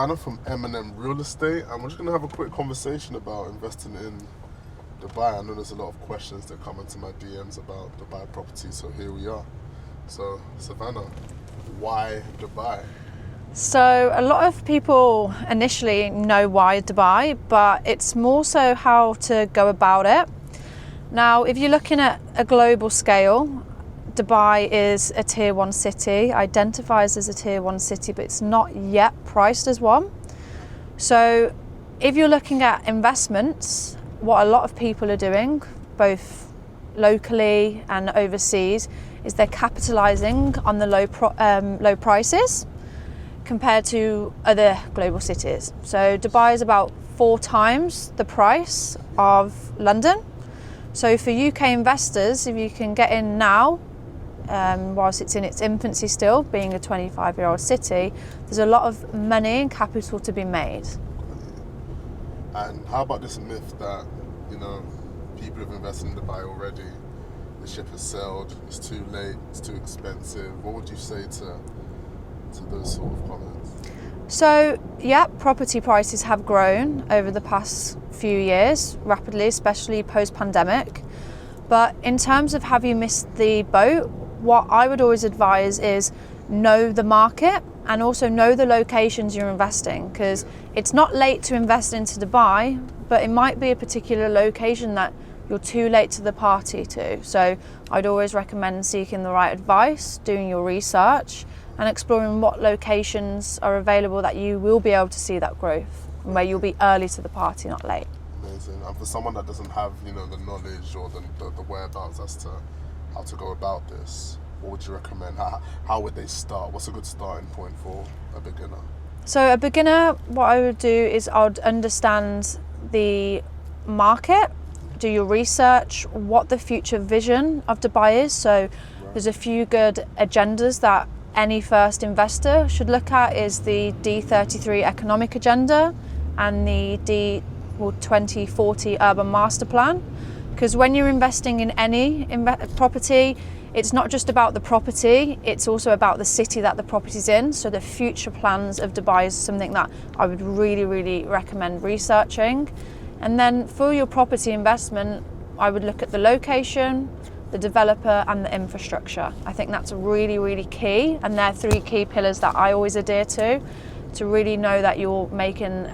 Savannah from M&M Real Estate, and we're just going to have a quick conversation about investing in Dubai. I know there's a lot of questions that come into my DMs about Dubai property, so here we are. So, Savannah, why Dubai? So a lot of people initially know why Dubai, but it's more so how to go about it. Now, if you're looking at a global scale, Dubai is a tier 1 city, identifies as a tier 1 city, but it's not yet priced as one. So if you're looking at investments, what a lot of people are doing, both locally and overseas, is they're capitalizing on the low prices compared to other global cities. So Dubai is about 4 times the price of London. So for UK investors, if you can get in now, whilst it's in its infancy still, being a 25-year-old city, there's a lot of money and capital to be made. And how about this myth that, people have invested in Dubai already, the ship has sailed, it's too late, it's too expensive? What would you say to those sort of comments? So, yeah, property prices have grown over the past few years rapidly, especially post-pandemic. But in terms of have you missed the boat, what I would always advise is know the market and also know the locations you're investing, because it's not late to invest into Dubai, but it might be a particular location that you're too late to the party to. So I'd always recommend seeking the right advice, doing your research and exploring what locations are available that you will be able to see that growth and where you'll be early to the party, not late. Amazing. And for someone that doesn't have, the knowledge or the whereabouts as to how to go about this, what would you recommend? How would they start? What's a good starting point for a beginner? So a beginner, what I would do is I would understand the market, do your research, what the future vision of Dubai is. So there's a few good agendas that any first investor should look at is the D33 economic agenda and the 2040 urban master plan. Because when you're investing in any property, it's not just about the property, it's also about the city that the property's in. So the future plans of Dubai is something that I would really, really recommend researching. And then for your property investment, I would look at the location, the developer and the infrastructure. I think that's really, really key. And they're 3 key pillars that I always adhere to really know that you're making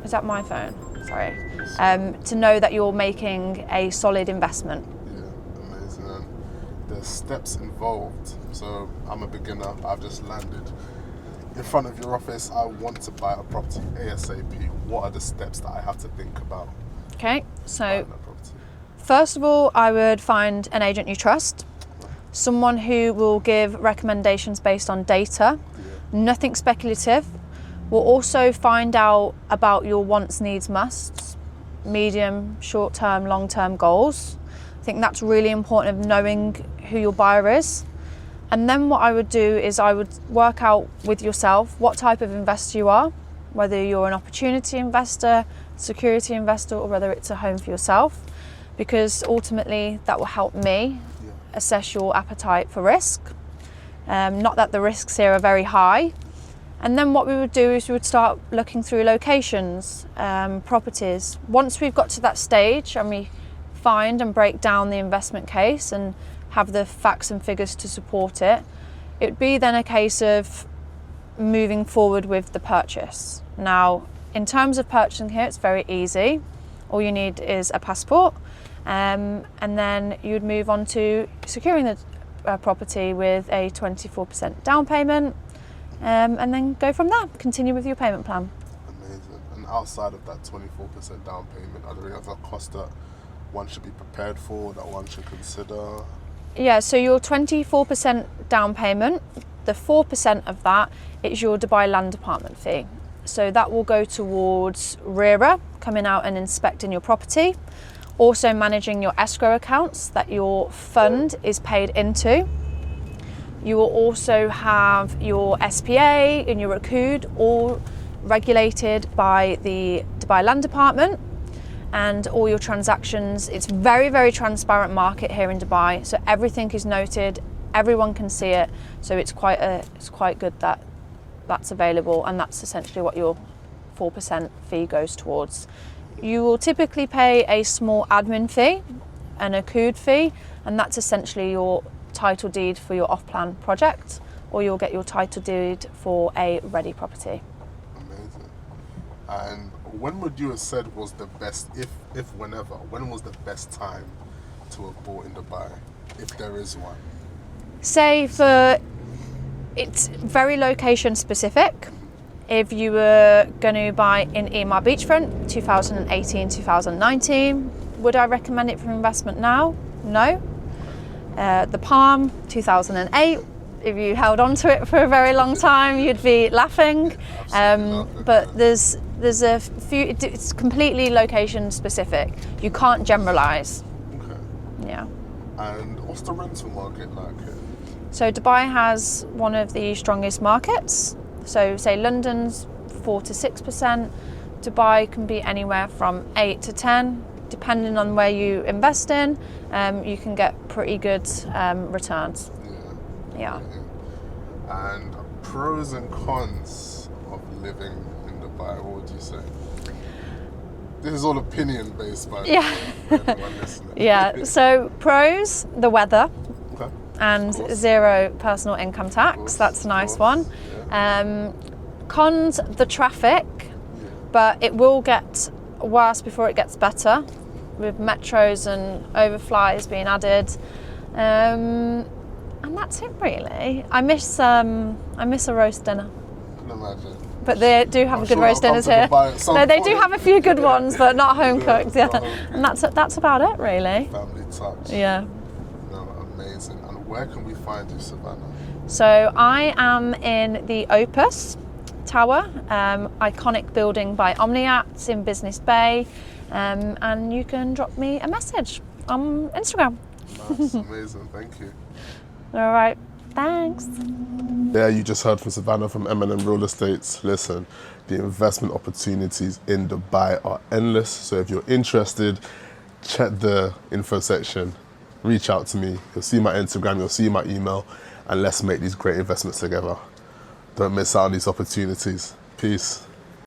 is that my phone? Sorry. To know that you're making a solid investment. Yeah, amazing. And the steps involved. So I'm a beginner, I've just landed in front of your office. I want to buy a property ASAP. What are the steps that I have to think about? Okay, so first of all, I would find an agent you trust, someone who will give recommendations based on data, nothing speculative. We'll also find out about your wants, needs, musts, medium, short-term, long-term goals. I think that's really important of knowing who your buyer is. And then what I would do is I would work out with yourself what type of investor you are, whether you're an opportunity investor, security investor, or whether it's a home for yourself, because ultimately that will help me assess your appetite for risk. Not that the risks here are very high. And then what we would do is we would start looking through locations, properties. Once we've got to that stage and we find and break down the investment case and have the facts and figures to support it, it would be then a case of moving forward with the purchase. Now, in terms of purchasing here, it's very easy. All you need is a passport, and then you'd move on to securing the property with a 24% down payment, and then go from there, continue with your payment plan. Amazing. And outside of that 24% down payment, are there any other costs that one should be prepared for, that one should consider? Yeah, so your 24% down payment, the 4% of that is your Dubai Land Department fee. So that will go towards RERA, coming out and inspecting your property, also managing your escrow accounts that your fund is paid into. You will also have your SPA and your Rakud, all regulated by the Dubai Land Department, and all your transactions. It's very, very transparent market here in Dubai, so everything is noted, everyone can see it. So it's quite good that that's available, and that's essentially what your 4% fee goes towards. You will typically pay a small admin fee, an accrued fee, and that's essentially your title deed for your off-plan project, or you'll get your title deed for a ready property. Amazing. And when would you have said was the best, if whenever, when was the best time to have bought in Dubai, if there is one? Say it's very location specific. If you were going to buy in Emaar Beachfront, 2018, 2019, would I recommend it for investment now? No. The Palm, 2008, if you held on to it for a very long time, you'd be laughing. But there's a few, it's completely location specific. You can't generalize. Okay. Yeah. And what's the rental market like here? So Dubai has one of the strongest markets. So say London's 4 to 6%. Dubai can be anywhere from 8 to 10, depending on where you invest in. You can get pretty good returns. Yeah. And pros and cons of living in Dubai, what would you say? This is all opinion based, by the way, for anyone listening. Yeah, so pros, the weather. Okay. And 0 personal income tax. That's a nice one. Yeah. Cons, the traffic, but it will get worse before it gets better, with metros and overflies being added. And that's it really. I miss a roast dinner. I can imagine. But they do have a good roast dinners here. No, they do have a few good ones, but not home cooked. Yeah, and that's about it really. Family touch. Yeah. No, amazing. And where can we find you, Savannah? So I am in the Opus Tower, iconic building by Omniat in Business Bay, and you can drop me a message on Instagram. Nice, amazing. Thank you. All right. Thanks. Yeah, you just heard from Savannah from M&M Real Estates. Listen, the investment opportunities in Dubai are endless. So if you're interested, check the info section, reach out to me. You'll see my Instagram, you'll see my email, and let's make these great investments together. Don't miss out on these opportunities. Peace.